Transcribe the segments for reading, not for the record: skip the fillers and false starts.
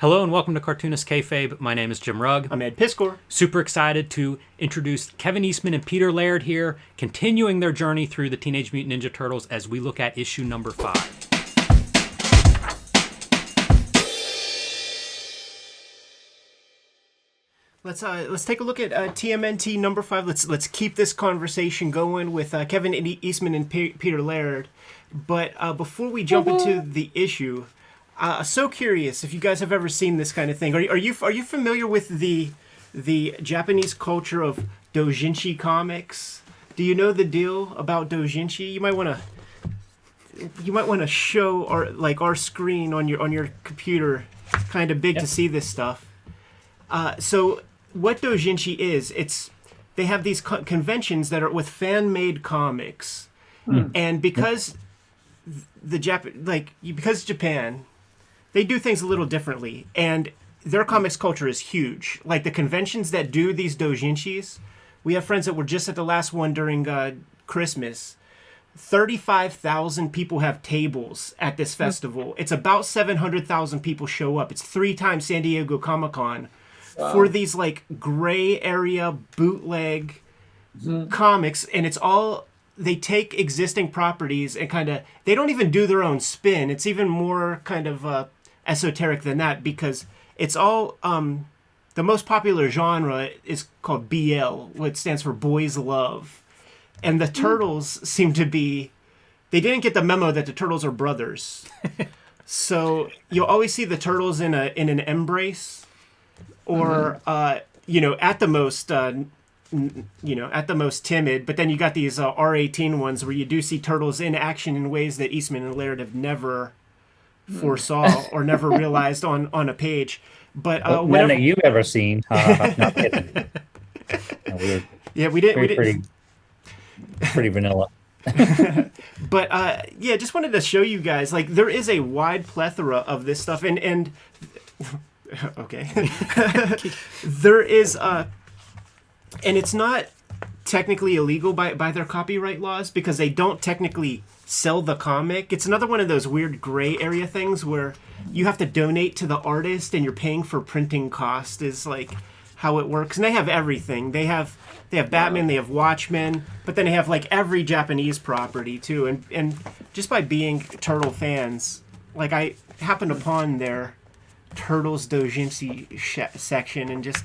Hello and welcome to Cartoonist Kayfabe. My name is Jim Rugg. I'm Ed Piskor. Super excited to introduce Kevin Eastman and Peter Laird here, continuing their journey through the Teenage Mutant Ninja Turtles as we look at issue number 5. Let's take a look at TMNT number 5. Let's keep this conversation going with Kevin Eastman and Peter Laird. But before we jump into the issue, so curious if you guys have ever seen this kind of thing. Are you familiar with the Japanese culture of doujinshi comics? Do you know the deal about doujinshi? You might want to show our screen on your computer, kind of big to see this stuff. So what doujinshi is, they have these conventions that are with fan-made comics, and because Japan, they do things a little differently, and their comics culture is huge. Like the conventions that do these doujinshis, we have friends that were just at the last one during Christmas. 35,000 people have tables at this festival. It's about 700,000 people show up. It's 3 times San Diego Comic-Con for these like gray area bootleg comics, and it's all, they take existing properties and they don't even do their own spin. It's even more kind of esoteric than that, because it's all the most popular genre is called BL, which stands for Boys Love. And the Turtles seem to be, they didn't get the memo that the Turtles are brothers. So you'll always see the Turtles in an embrace, or at the most timid. But then you got these R18 ones where you do see Turtles in action in ways that Eastman and Laird have never foresaw or never realized on a page. But none that you've ever seen. Not kidding. No, we didn't. Pretty vanilla. But just wanted to show you guys, like, there is a wide plethora of this stuff, and okay. There is and it's not technically illegal by their copyright laws, because they don't technically sell the comic. It's another one of those weird gray area things where you have to donate to the artist and you're paying for printing cost, is like how it works. And they have everything. They have Batman, they have Watchmen, but then they have like every Japanese property too. And just by being Turtle fans, like, I happened upon their Turtles doujinshi section and just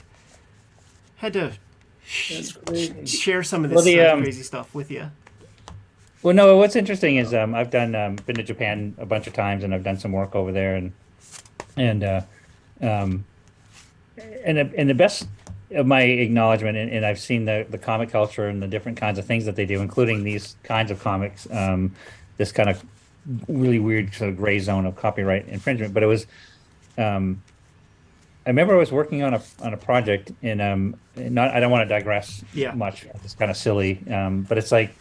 had to share some of this crazy stuff with you. Well, no, what's interesting is I've been to Japan a bunch of times, and I've done some work over there, and the best of my acknowledgement, and I've seen the comic culture and the different kinds of things that they do, including these kinds of comics, this kind of really weird sort of gray zone of copyright infringement. But it was, I remember I was working on a project, and I don't want to digress much. It's kind of silly, but it's like,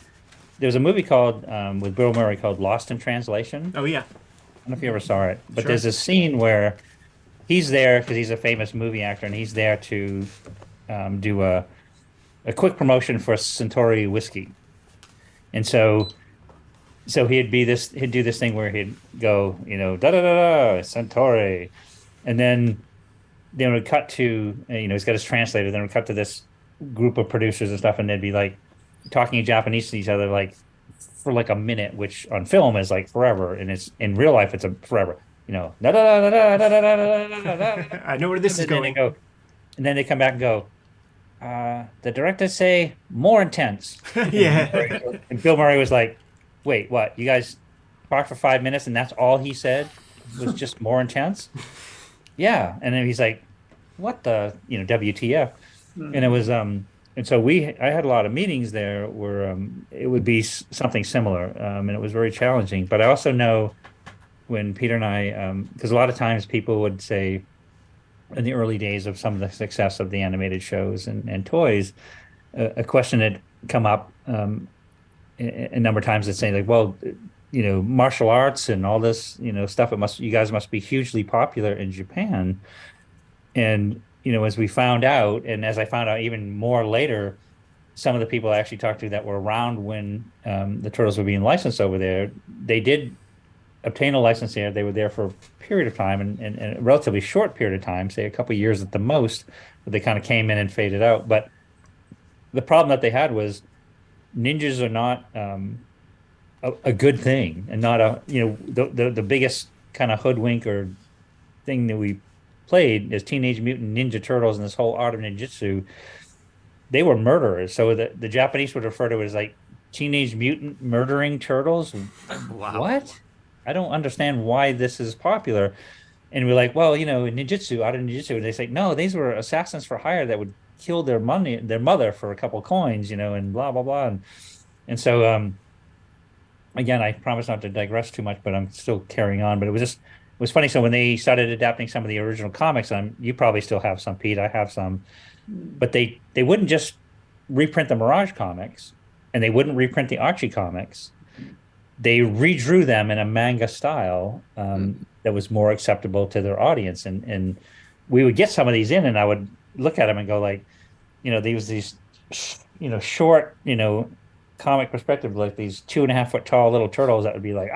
there was a movie called with Bill Murray called Lost in Translation. Oh yeah, I don't know if you ever saw it, but Sure. There's this scene where he's there because he's a famous movie actor, and he's there to do a quick promotion for Centauri whiskey. And so he'd do this thing where he'd go, da da da da Centauri, and then it would cut to, he's got his translator. Then it would cut to this group of producers and stuff, and they'd be like talking in Japanese to each other, like for like a minute, which on film is like forever, and it's in real life it's a forever. Da da da da da da da da da. I know where this is going. And then they come back and go, the directors say more intense. Yeah. And Bill Murray was like, wait, what? You guys talked for 5 minutes and that's all he said was just more intense? Yeah. And then he's like, what the, WTF? And it was, and so I had a lot of meetings there where it would be something similar. And it was very challenging. But I also know when Peter and I, because a lot of times people would say, in the early days of some of the success of the animated shows and toys, a question had come up a number of times that say, like, well, martial arts and all this, stuff, you guys must be hugely popular in Japan. And, as we found out, and as I found out even more later, some of the people I actually talked to that were around when the Turtles were being licensed over there, they did obtain a license there. They were there for a period of time and a relatively short period of time, say a couple of years at the most, but they kind of came in and faded out. But the problem that they had was ninjas are not a good thing and not the biggest kind of hoodwink or thing that we played as Teenage Mutant Ninja Turtles and this whole art of ninjutsu. They were murderers. So the Japanese would refer to it as like Teenage Mutant Murdering Turtles. Wow. What? I don't understand why this is popular. And we're like, well, ninjutsu, out of ninjutsu. And they say, no, these were assassins for hire that would kill their mother for a couple coins, and blah, blah, blah. And so, again, I promise not to digress too much, but I'm still carrying on. But it was funny. So when they started adapting some of the original comics, you probably still have some, Pete. I have some, but they wouldn't just reprint the Mirage comics, and they wouldn't reprint the Archie comics. They redrew them in a manga style that was more acceptable to their audience, and we would get some of these in, and I would look at them and go like, these short, comic perspective, like these 2.5 foot tall little turtles that would be like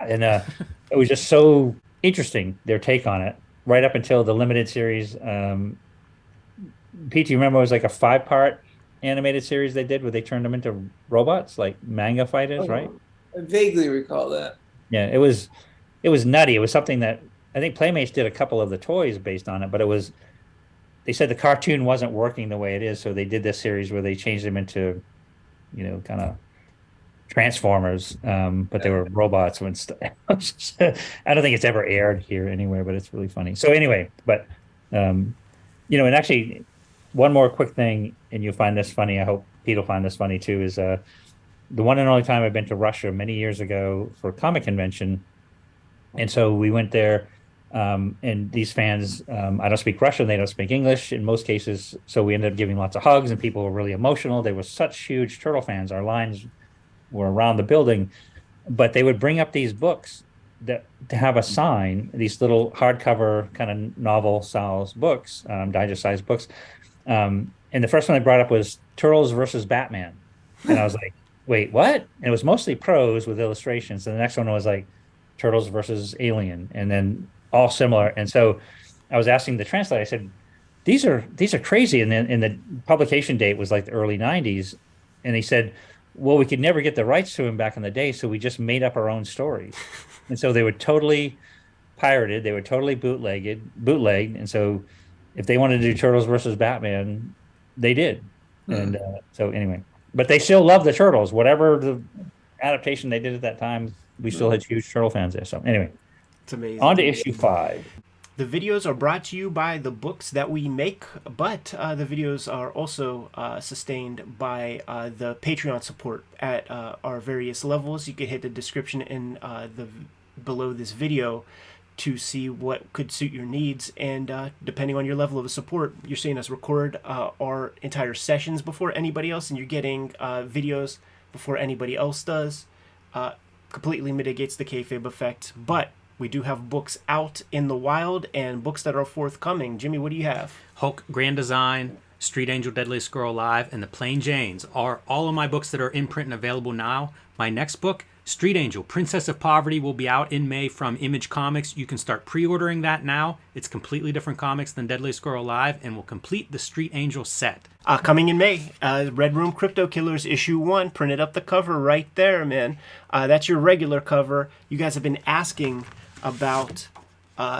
and it was just so interesting, their take on it, right up until the limited series. Pete, do you remember it was like a 5-part animated series they did where they turned them into robots, like manga fighters, right? I vaguely recall that. Yeah, it was nutty. It was something that I think Playmates did a couple of the toys based on it, but they said the cartoon wasn't working the way it is, so they did this series where they changed them into, kind of Transformers, but they were robots and stuff. I don't think it's ever aired here anywhere, but it's really funny. So anyway, but and actually, one more quick thing, and you'll find this funny. I hope Pete will find this funny too. Is the one and only time I've been to Russia many years ago for a comic convention, and so we went there. And these fans, I don't speak Russian, they don't speak English in most cases, so we ended up giving lots of hugs, and people were really emotional. They were such huge Turtle fans. Our lines were around the building, but they would bring up these books to have a sign, these little hardcover kind of novel style books, digest-sized books. And the first one they brought up was Turtles versus Batman. And I was like, wait, what? And it was mostly prose with illustrations. And the next one was like Turtles versus Alien. And then all similar. And so I was asking the translator, I said, these are crazy. And then the publication date was like the early 90s. And he said, well, we could never get the rights to him back in the day, so we just made up our own stories. And so they were totally pirated. They were totally bootlegged. And so if they wanted to do Turtles versus Batman, they did. And so anyway, but they still love the Turtles. Whatever the adaptation they did at that time, we still had huge Turtle fans there. So anyway. It's amazing. On to issue 5. The videos are brought to you by the books that we make, but the videos are also sustained by the Patreon support at our various levels. You can hit the description in below this video to see what could suit your needs, and depending on your level of support, you're seeing us record our entire sessions before anybody else, and you're getting videos before anybody else does. Completely mitigates the kayfabe effect, but we do have books out in the wild and books that are forthcoming. Jimmy, what do you have? Hulk Grand Design, Street Angel Deadliest Girl Alive, and The Plain Janes are all of my books that are in print and available now. My next book, Street Angel, Princess of Poverty, will be out in May from Image Comics. You can start pre-ordering that now. It's completely different comics than Deadliest Girl Alive and will complete the Street Angel set. Coming in May, Red Room Crypto Killers issue 1. Printed up the cover right there, man. That's your regular cover. You guys have been asking about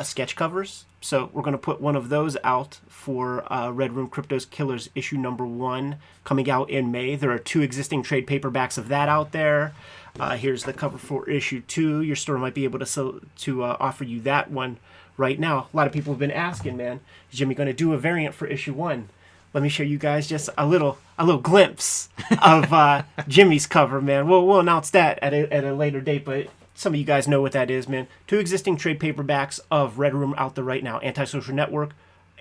sketch covers, so we're going to put one of those out for Red Room Crypto Killers issue number 1 coming out in May. There are 2 existing trade paperbacks of that out there. Here's the cover for issue 2. Your store might be able to offer you that one right now. A lot of people have been asking, man, is Jimmy going to do a variant for issue 1? Let me show you guys just a little glimpse of Jimmy's cover, man. We'll announce that at a later date, but some of you guys know what that is, man. 2 existing trade paperbacks of Red Room out there right now. Antisocial Network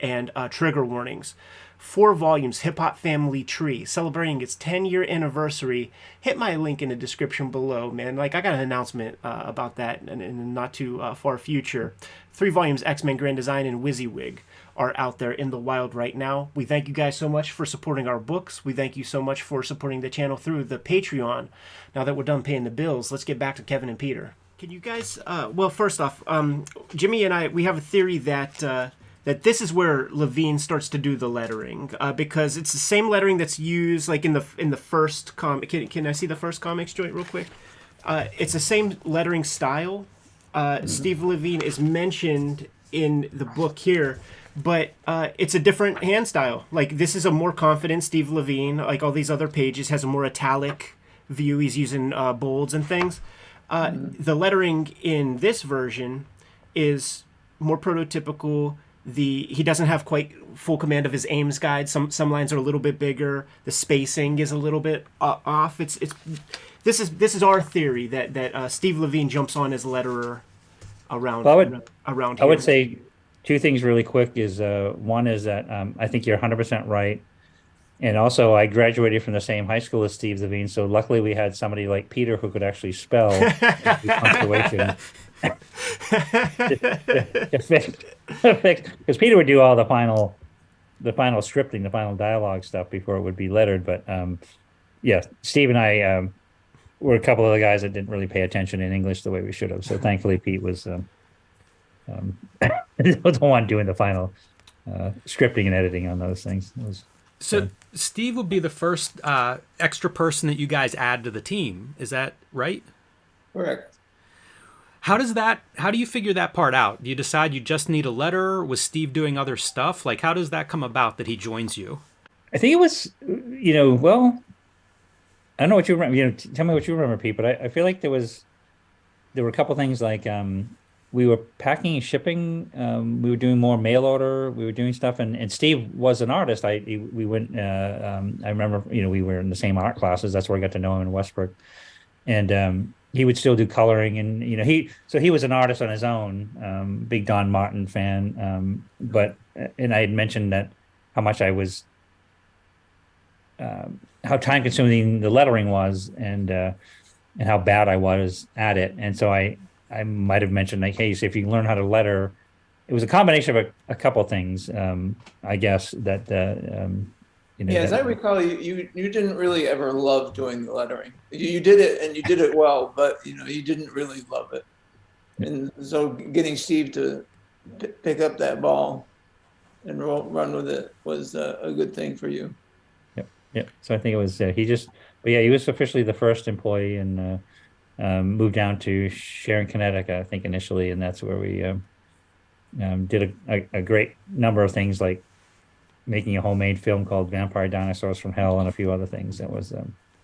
and Trigger Warnings. 4 volumes, Hip Hop Family Tree, celebrating its 10-year anniversary. Hit my link in the description below, man. Like, I got an announcement about that in the not too far future. 3 volumes, X-Men Grand Design and WYSIWYG are out there in the wild right now. We thank you guys so much for supporting our books. We thank you so much for supporting the channel through the Patreon. Now that we're done paying the bills, let's get back to Kevin and Peter. Can you guys? Well, first off, Jimmy and I, we have a theory that that this is where Levine starts to do the lettering, because it's the same lettering that's used like in the first comic. Can I see the first comics joint real quick? It's the same lettering style. Steve Levine is mentioned in the book here, but it's a different hand style. Like, this is a more confident Steve Levine. Like all these other pages, has a more italic view. He's using bolds and things. The lettering in this version is more prototypical. He doesn't have quite full command of his Ames guide. Some lines are a little bit bigger. The spacing is a little bit off. This is our theory that Steve Levine jumps on as letterer around around here. I would say two things really quick. Is one is that I think you're 100% right. And also, I graduated from the same high school as Steve Levine, so luckily we had somebody like Peter who could actually spell punctuation to fix. Because Peter would do all the final scripting, the final dialogue stuff before it would be lettered. But yeah, Steve and I were a couple of the guys that didn't really pay attention in English the way we should have. So thankfully, Pete was the one doing the final scripting and editing on those things. So Steve will be the first extra person that you guys add to the team. Is that right? Correct. How do you figure that part out? Do you decide you just need a letter? Was Steve doing other stuff? Like, how does that come about that he joins you? I think it was, well, I don't know what you remember. Tell me what you remember, Pete. But I feel like there were a couple things like we were packing and shipping. We were doing more mail order. We were doing stuff, and Steve was an artist. We went. I remember, we were in the same art classes. That's where I got to know him in Westbrook, and he would still do coloring, and he was an artist on his own. Big Don Martin fan, and I had mentioned that how much I was, how time consuming the lettering was, and how bad I was at it, and so I might have mentioned, like, hey, so if you can learn how to letter, it was a combination of a couple of things, I guess, that Yeah, as I recall, you didn't really ever love doing the lettering. You did it, and you did it well, but you didn't really love it. And so getting Steve to pick up that ball and run with it was a good thing for you. Yep. So I think it was he was officially the first employee, and moved down to Sharon, Connecticut, I think, initially, and that's where we did a great number of things, like making a homemade film called Vampire Dinosaurs from Hell and a few other things. That was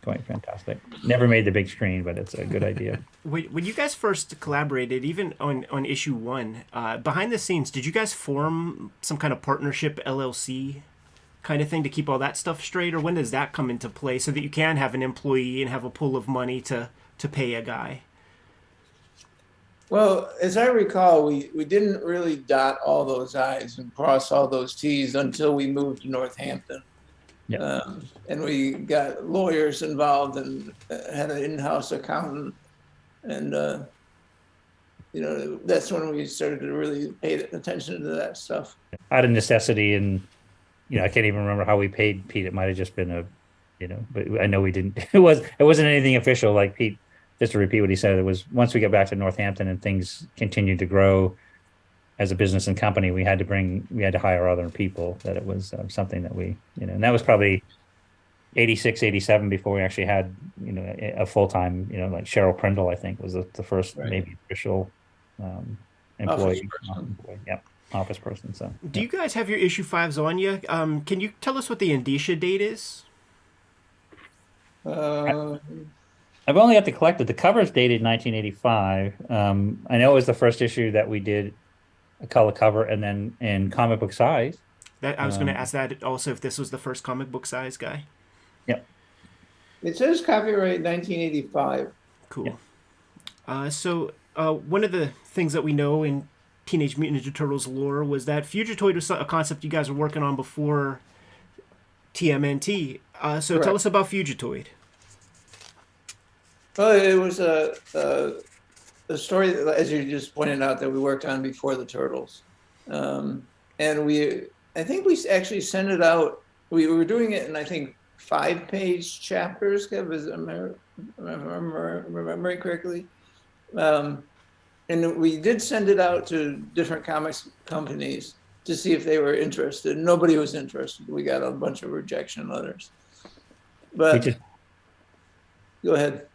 quite fantastic. Never made the big screen, but it's a good idea. When you guys first collaborated, even on issue 1, behind the scenes, did you guys form some kind of partnership LLC kind of thing to keep all that stuff straight, or when does that come into play so that you can have an employee and have a pool of money to pay a guy? Well, as I recall, we didn't really dot all those I's and cross all those T's until we moved to Northampton. Yeah. And we got lawyers involved and had an in-house accountant. And, that's when we started to really pay attention to that stuff. Out of necessity, and, I can't even remember how we paid Pete. It might have just been but I know we didn't. It wasn't anything official, like Pete. Just to repeat what he said, it was once we got back to Northampton and things continued to grow as a business and company, we had to hire other people. That it was something that we, and that was probably 86, 87 before we actually had, a full-time, like Cheryl Prindle, I think, was the first maybe official employee. Office person. So, do you guys have your issue 5s on you? Can you tell us what the indicia date is? I've only got the collected. The cover's dated 1985. I know it was the first issue that we did a color cover, and then in comic book size. That I was going to ask that also, if this was the first comic book size guy. Yep. It says copyright 1985. Cool. Yeah. So one of the things that we know in Teenage Mutant Ninja Turtles lore was that Fugitoid was a concept you guys were working on before TMNT. So tell us about Fugitoid. Well, it was a story, as you just pointed out, that we worked on before the Turtles. And I think we actually sent it out. We were doing it in, I think, 5-page chapters, if I'm remembering correctly. And we did send it out to different comics companies to see if they were interested. Nobody was interested. We got a bunch of rejection letters. But go ahead.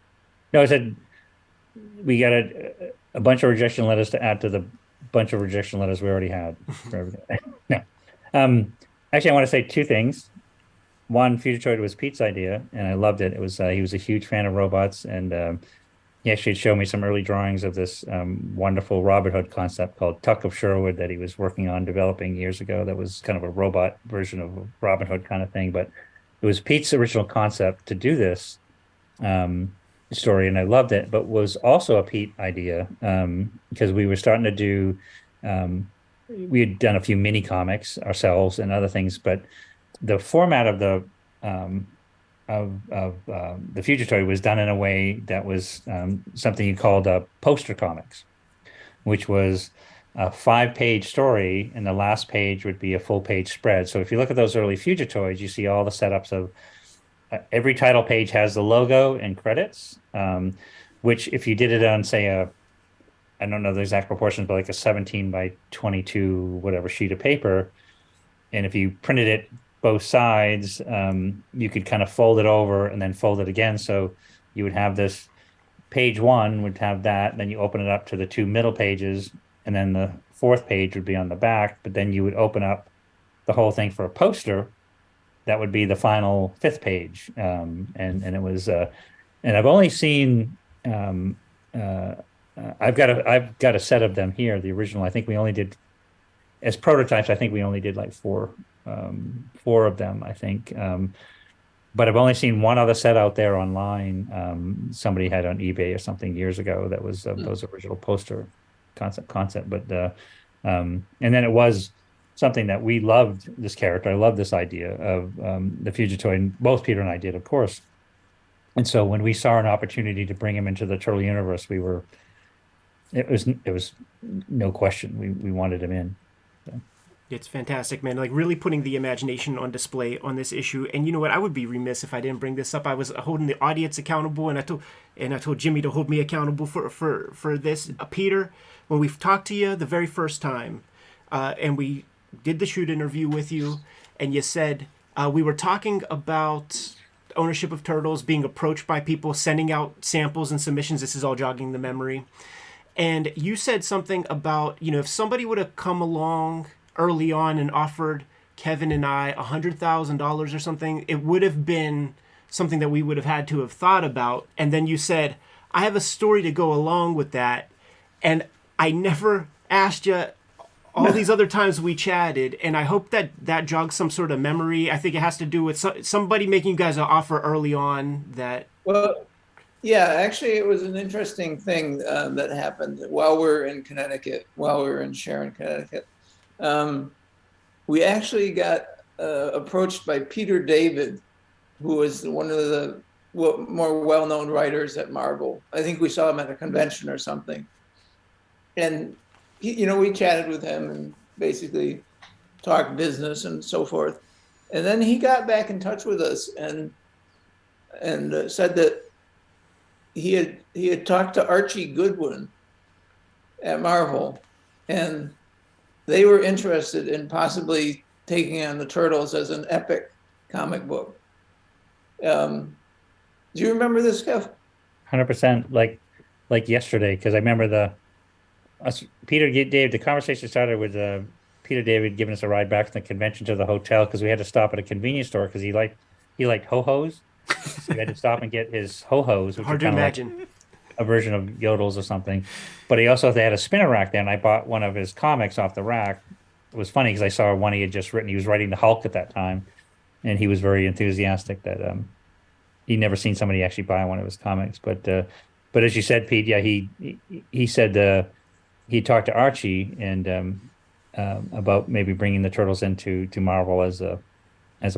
No, I said we got a bunch of rejection letters to add to the bunch of rejection letters we already had for everything. No. Actually, I want to say two things. One, Future Toy was Pete's idea, and I loved it. It was he was a huge fan of robots, and he actually showed me some early drawings of this wonderful Robin Hood concept called Tuck of Sherwood that he was working on developing years ago. That was kind of a robot version of Robin Hood kind of thing, but it was Pete's original concept to do this story, and I loved it. But was also a Pete idea because we were starting to do. We had done a few mini comics ourselves and other things, but the format of the Future Toy was done in a way that was something you called poster comics, which was a 5-page story, and the last page would be a full-page spread. So if you look at those early Future Toys, you see all the setups of every title page has the logo and credits, which if you did it on, say, I don't know the exact proportions, but like a 17 by 22 whatever sheet of paper, and if you printed it both sides, you could kind of fold it over and then fold it again. So you would have this page 1 would have that, then you open it up to the 2 middle pages, and then the 4th page would be on the back, but then you would open up the whole thing for a poster. That would be the final 5th page. And it was, and I've only seen, I've got a set of them here. The original, I think we only did as prototypes. I think we only did like 4 of them, I think. But I've only seen one other set out there online. Somebody had on eBay or something years ago that was those original poster concept. But and then it was something that we loved this character. I love this idea of the Future Toy, and both Peter and I did, of course. And so when we saw an opportunity to bring him into the Turtle universe, it was no question. We wanted him in. So. It's fantastic, man. Like really putting the imagination on display on this issue. And you know what? I would be remiss if I didn't bring this up. I was holding the audience accountable, and I told Jimmy to hold me accountable for this. Peter, when we talked to you the very first time, and we did the shoot interview with you, and you said we were talking about ownership of turtles, being approached by people, sending out samples and submissions. This is all jogging the memory. And you said something about, if somebody would have come along early on and offered Kevin and I $100,000 or something, it would have been something that we would have had to have thought about. And then you said, I have a story to go along with that. And I never asked you all these other times we chatted, and I hope that jogs some sort of memory. I think it has to do with somebody making you guys an offer early on that... Well, yeah, actually, it was an interesting thing that happened while we were in Connecticut, while we were in Sharon, Connecticut. We actually got approached by Peter David, who was one of the more well-known writers at Marvel. I think we saw him at a convention or something. And, we chatted with him and basically talked business and so forth. And then he got back in touch with us and said that he had talked to Archie Goodwin at Marvel, and they were interested in possibly taking on the Turtles as an epic comic book. Do you remember this, Kev? 100%, like yesterday, because I remember Peter David. The conversation started with Peter David giving us a ride back from the convention to the hotel because we had to stop at a convenience store because he liked ho-hos. So we had to stop and get his ho-hos, which hard to imagine, like a version of yodels or something. But he also had a spinner rack there, and I bought one of his comics off the rack. It was funny because I saw one he had just written. He was writing the Hulk at that time, and he was very enthusiastic that he'd never seen somebody actually buy one of his comics. But as you said, Pete, yeah, he said he talked to Archie and about maybe bringing the Turtles into Marvel as a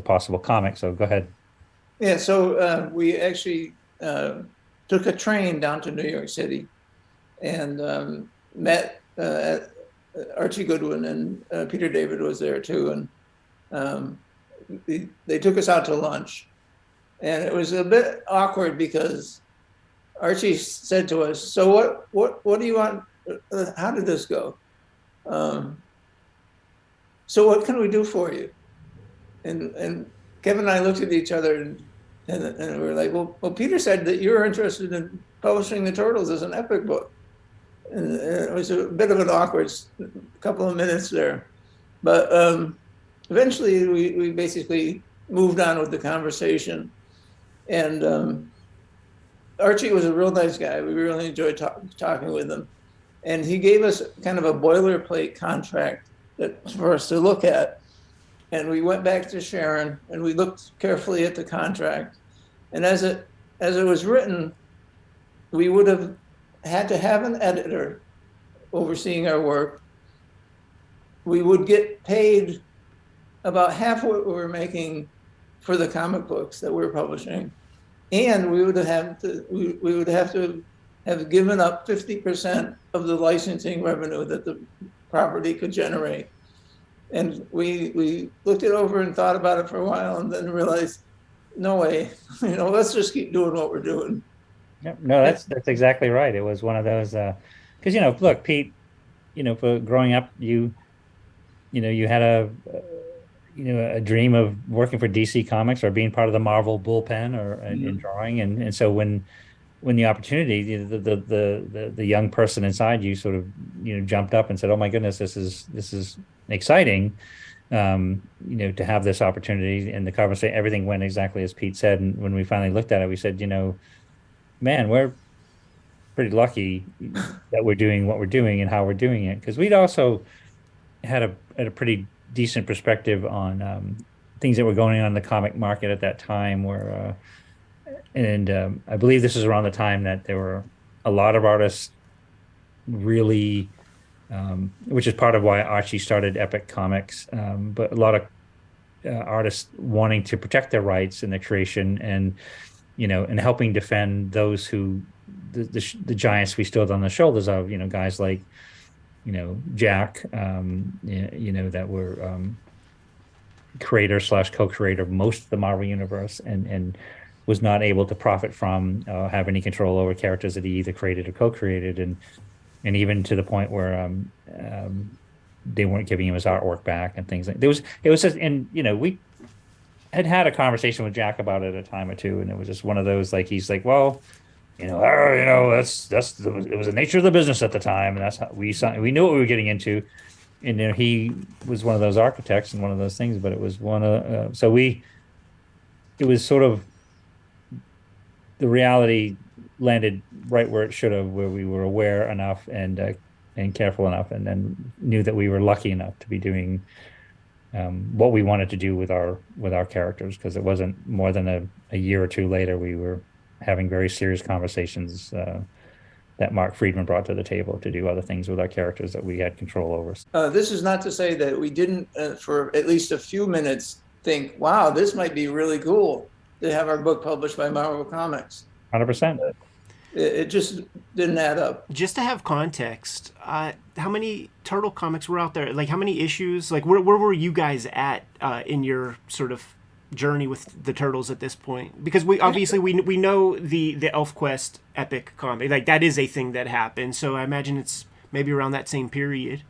possible comic. So go ahead. Yeah, so we actually took a train down to New York City and met Archie Goodwin, and Peter David was there too. And they took us out to lunch. And it was a bit awkward because Archie said to us, "So what do you want? How did this go? So what can we do for you?" And Kevin and I looked at each other and we were like, well, Peter said that you're interested in publishing the Turtles as an epic book. And it was a bit of an awkward couple of minutes there. But eventually we basically moved on with the conversation. And Archie was a real nice guy. We really enjoyed talking with him. And he gave us kind of a boilerplate contract for us to look at. And we went back to Sharon and we looked carefully at the contract. And as it was written, we would have had to have an editor overseeing our work. We would get paid about half what we were making for the comic books that we were publishing. And we would have to have given up 50% of the licensing revenue that the property could generate. And we looked it over and thought about it for a while and then realized, no way, let's just keep doing what we're doing. Yep. No, that's exactly right. It was one of those, because, look, Pete, for growing up, you had a dream of working for DC Comics or being part of the Marvel bullpen or in drawing. And so when the opportunity, the young person inside you sort of, jumped up and said, oh my goodness, this is exciting, to have this opportunity. And the conversation, everything went exactly as Pete said. And when we finally looked at it, we said, man, we're pretty lucky that we're doing what we're doing and how we're doing it. Because we'd also had a pretty decent perspective on things that were going on in the comic market at that time where, I believe this is around the time that there were a lot of artists really, which is part of why Archie started Epic Comics, but a lot of artists wanting to protect their rights in their creation and, and helping defend those who, the giants we stood on the shoulders of, guys like, Jack, that were creator / co-creator of most of the Marvel universe and was not able to profit from have any control over characters that he either created or co-created, and even to the point where they weren't giving him his artwork back and things like it was just, and we had a conversation with Jack about it a time or two, and it was just one of those, like, he's like, well, it was the nature of the business at the time, and that's how we knew what we were getting into. And he was one of those architects and one of those things, but it was one of it was sort of, the reality landed right where it should have, where we were aware enough and careful enough, and then knew that we were lucky enough to be doing what we wanted to do with our characters, because it wasn't more than a year or two later we were having very serious conversations that Mark Friedman brought to the table to do other things with our characters that we had control over. This is not to say that we didn't, for at least a few minutes, think, wow, this might be really cool to have our book published by Marvel Comics. 100%. It just didn't add up. Just to have context, how many Turtle comics were out there? Like, how many issues? Like, where were you guys at in your sort of journey with the Turtles at this point? Because we obviously we know the ElfQuest epic comic, like that is a thing that happened. So I imagine it's maybe around that same period.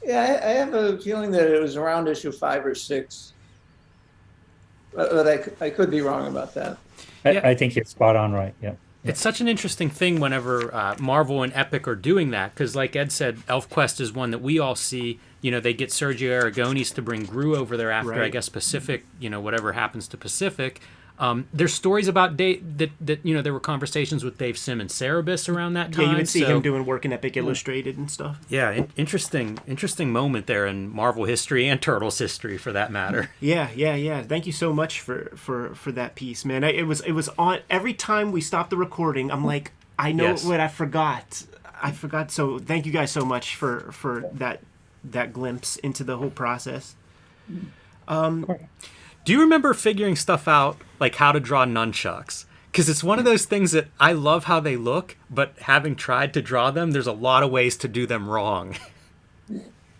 Yeah, I have a feeling that it was around issue 5 or 6, but I could be wrong about that. I think it's spot on right. Yeah. It's such an interesting thing whenever Marvel and Epic are doing that, because like Ed said, ElfQuest is one that we all see. They get Sergio Aragonis to bring Gru over there after, right. I guess, Pacific, whatever happens to Pacific. There's stories about that there were conversations with Dave Sim and Cerebus around that time. Yeah, you would see him doing work in Epic Illustrated and stuff. Yeah, interesting moment there in Marvel history and Turtles history, for that matter. Yeah. Thank you so much for that piece, man. It was on every time we stopped the recording. I'm like, I know what I forgot. So thank you guys so much for that glimpse into the whole process. Do you remember figuring stuff out, like how to draw nunchucks? Because it's one of those things that I love how they look, but having tried to draw them, there's a lot of ways to do them wrong.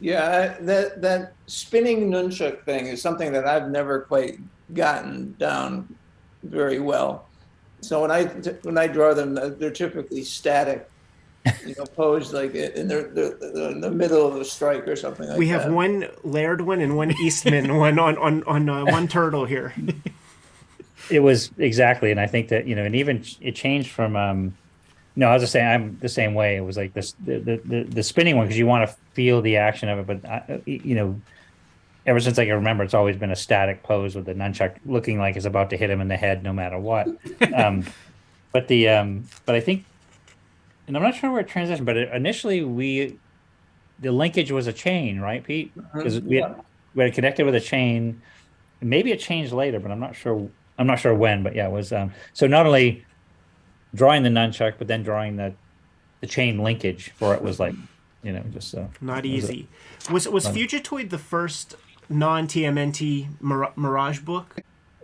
Yeah, that spinning nunchuck thing is something that I've never quite gotten down very well. So when I draw them, they're typically static, posed like they're in the middle of a strike or something like that. We have one Laird one and one Eastman one on one turtle here. It was exactly, and I think that and even it changed from. No, I was just saying I'm the same way. It was like this the spinning one because you want to feel the action of it, but ever since I can remember, it's always been a static pose with the nunchuck looking like it's about to hit him in the head no matter what. But I think, and I'm not sure where it transitioned, but initially the linkage was a chain, right, Pete? Because we had connected with a chain. Maybe it changed later, but I'm not sure. I'm not sure when, but yeah, it was. So not only drawing the nunchuck, but then drawing the chain linkage for it was like, just not easy. Was Fugitoid the first non-TMNT Mirage book?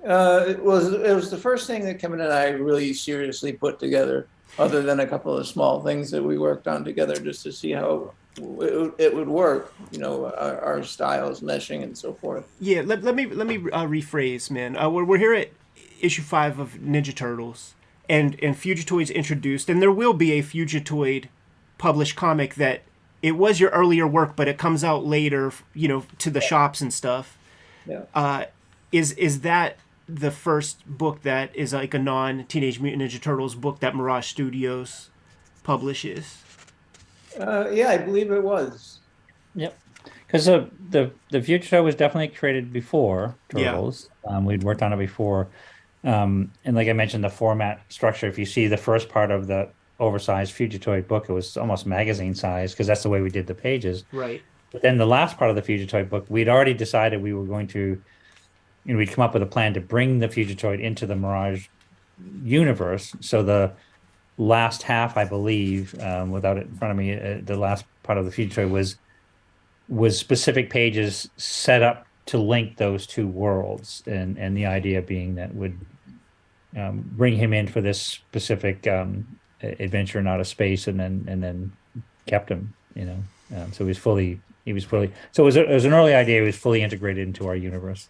It was the first thing that Kevin and I really seriously put together, other than a couple of small things that we worked on together just to see how it would work, our styles meshing and so forth. Yeah, let me rephrase, man. We're here at issue 5 of Ninja Turtles, and Fugitoid's introduced, and there will be a Fugitoid published comic that it was your earlier work, but it comes out later, to the shops and stuff. Yeah. Is that the first book that is like a non-Teenage Mutant Ninja Turtles book that Mirage Studios publishes? Yeah, I believe it was. Yep. Because the Future Show was definitely created before Turtles. Yeah. We'd worked on it before. And like I mentioned, the format structure, if you see the first part of the oversized Fugitoid book, it was almost magazine size because that's the way we did the pages. Right. But then the last part of the Fugitoid book, we'd already decided we were going to, we'd come up with a plan to bring the Fugitoid into the Mirage universe. So the last half, I believe, without it in front of me, the last part of the Fugitoid was specific pages set up to link those two worlds, and the idea being that would bring him in for this specific adventure in outer space, and then kept him, so he was fully. So it was an early idea. It was fully integrated into our universe.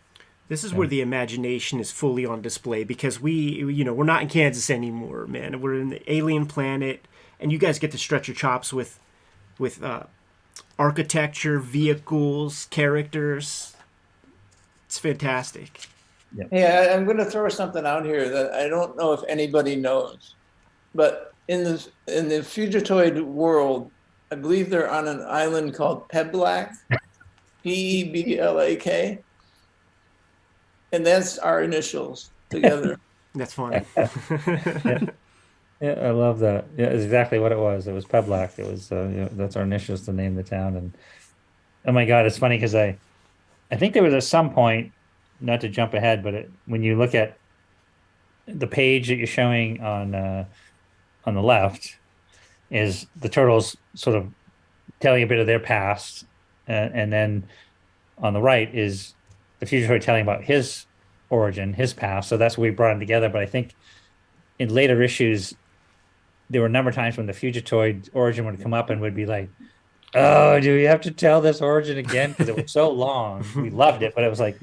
This is where the imagination is fully on display because we're not in Kansas anymore, man. We're in the alien planet, and you guys get to stretch your chops with architecture, vehicles, characters. It's fantastic. Yeah. Hey, I'm going to throw something out here that I don't know if anybody knows, but in the Fugitoid world, I believe they're on an island called Peblak, Peblak, and that's our initials together. That's funny. Yeah, I love that. Yeah, it's exactly what it was. It was Peblak. It was that's our initials to name the town. And oh my God, it's funny because I think there was at some point, not to jump ahead, but when you look at the page that you're showing on the left, is the turtles sort of telling a bit of their past, and then on the right is the Fugitoid telling about his origin, his past. So that's what we brought them together. But I think in later issues, there were a number of times when the Fugitoid origin would come up and would be like, oh, do we have to tell this origin again? Because it was so long. We loved it, but it was like,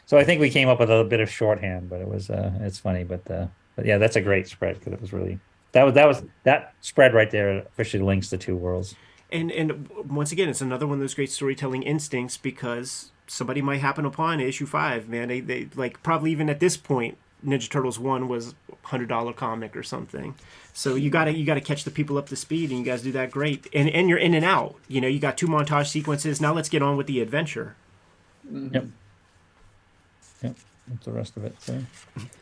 so I think we came up with a bit of shorthand, but it was, it's funny. But yeah, that's a great spread because it was really, that spread right there officially links the two worlds. And once again, it's another one of those great storytelling instincts because somebody might happen upon issue 5, man. They like probably even at this point, Ninja Turtles 1 was $100 comic or something. So you gotta catch the people up to speed, and you guys do that great. And you're in and out. You got 2 montage sequences. Now let's get on with the adventure. Yep. That's the rest of it. So.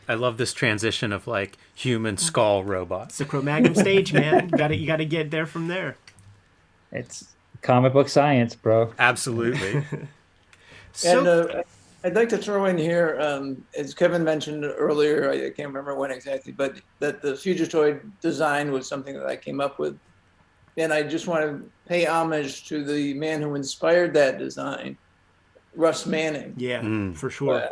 I love this transition of like human skull robots. It's the Cro-Magnon stage, man. You gotta get there from there. It's comic book science, bro. Absolutely. And I'd like to throw in here, as Kevin mentioned earlier, I can't remember when exactly, but that the Fugitoid design was something that I came up with. And I just want to pay homage to the man who inspired that design, Russ Manning. Yeah, for sure.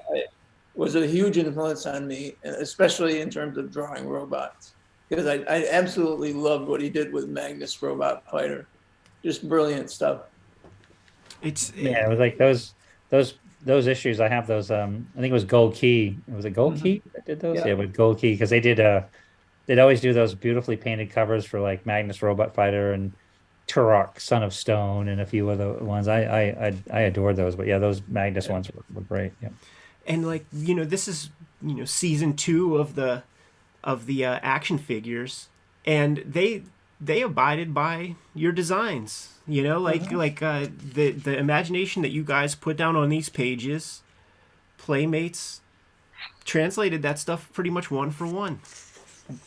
Was a huge influence on me, especially in terms of drawing robots. Because I absolutely loved what he did with Magnus Robot Fighter. Just brilliant stuff. It was like those issues. I have those. I think it was Gold Key. Was it Gold Key that did those? Yeah, with Gold Key because they did they'd always do those beautifully painted covers for like Magnus Robot Fighter and Turok, Son of Stone, and a few other ones. I adored those, but yeah, those Magnus ones were great. Yeah. And like, this is season 2 of the action figures, and they abided by your designs. The imagination that you guys put down on these pages, Playmates translated that stuff pretty much one for one.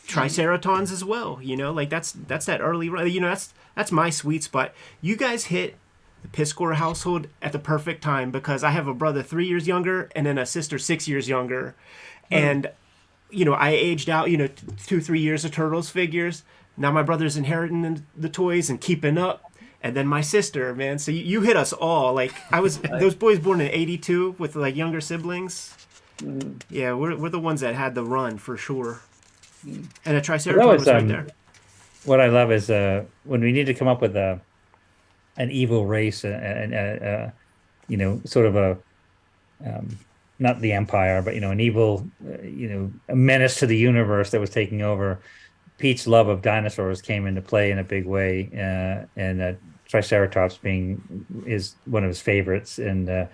Triceratons as well, that's that early, that's my sweet spot. You guys hit the Piscor household at the perfect time, because I have a brother 3 years younger and then a sister 6 years younger, and I aged out 2-3 years of Turtles figures. Now my brother's inheriting the toys and keeping up, and then my sister, man. So you hit us all. Like, I was those boys born in '82 with like younger siblings. Yeah, we're the ones that had the run for sure. And a Triceratops was right there. What I love is when we need to come up with an evil race, and sort of a not the Empire, but an evil, a menace to the universe that was taking over. Pete's love of dinosaurs came into play in a big way, and Triceratops is one of his favorites. And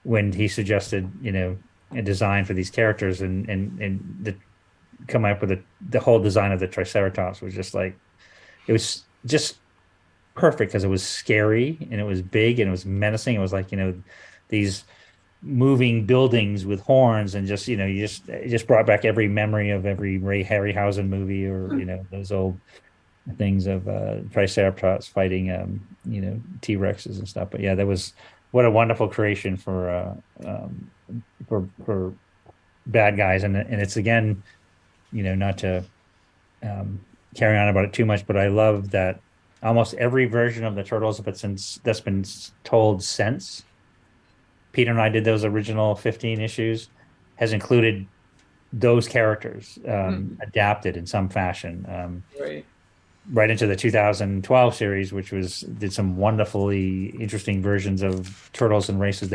when he suggested, a design for these characters, and come up with the whole design of the Triceratops was just like, it was just perfect, because it was scary and it was big and it was menacing. It was like, these moving buildings with horns, and just it just brought back every memory of every Ray Harryhausen movie, or those old things of Triceratops fighting T-Rexes and stuff. But yeah, that was, what a wonderful creation for bad guys. And it's, again, not to carry on about it too much, but I love that almost every version of the Turtles that's been told since Peter and I did those original 15 issues has included those characters adapted in some fashion. Right into the 2012 series, which did some wonderfully interesting versions of Turtles and races.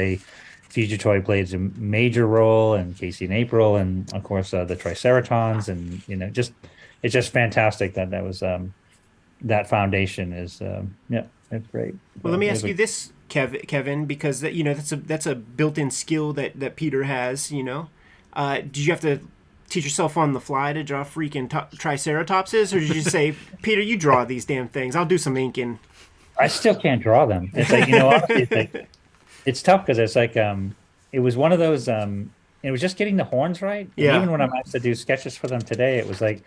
Fugitoy played a major role, and Casey and April, and of course the Triceratons, and it's just fantastic that was that foundation is it's great. Well, let me ask you this, Kevin, because that's a built-in skill that Peter has. Did you have to teach yourself on the fly to draw freaking Triceratopses, or did you say, Peter, you draw these damn things, I'll do some inking? I still can't draw them. It's like, honestly, it's tough, because it's like it was one of those it was just getting the horns right. And even when I'm asked to do sketches for them today, it was like,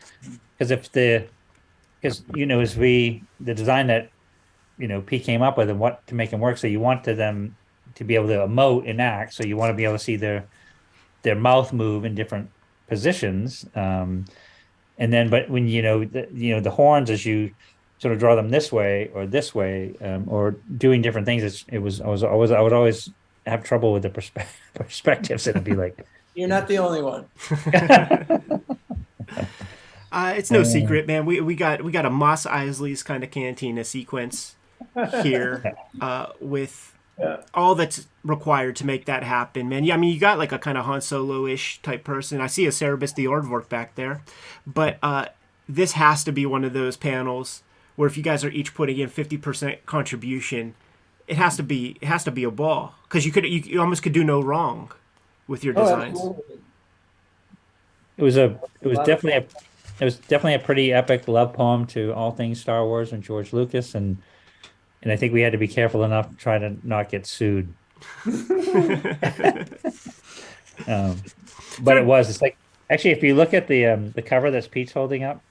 because the design that Pete came up with, and what to make them work, so you want them to be able to emote and act, so you want to be able to see their mouth move in different positions, and then, but when the horns, as you sort of draw them this way or this way, or doing different things, I would always have trouble with the perspectives. It'd be like, you're not the only one. It's no secret, man. We got a Mos Eisley's kind of Cantina sequence here, with all that's required to make that happen, man. Yeah, I mean, you got like a kind of Han Solo-ish type person. I see a Cerebus the Aardvark back there, but this has to be one of those panels where if you guys are each putting in 50% contribution, it has to be a ball, because you almost could do no wrong with your designs. It was definitely a pretty epic love poem to all things Star Wars and George Lucas, and I think we had to be careful enough to try to not get sued. But it's like, actually, if you look at the cover that Pete's holding up,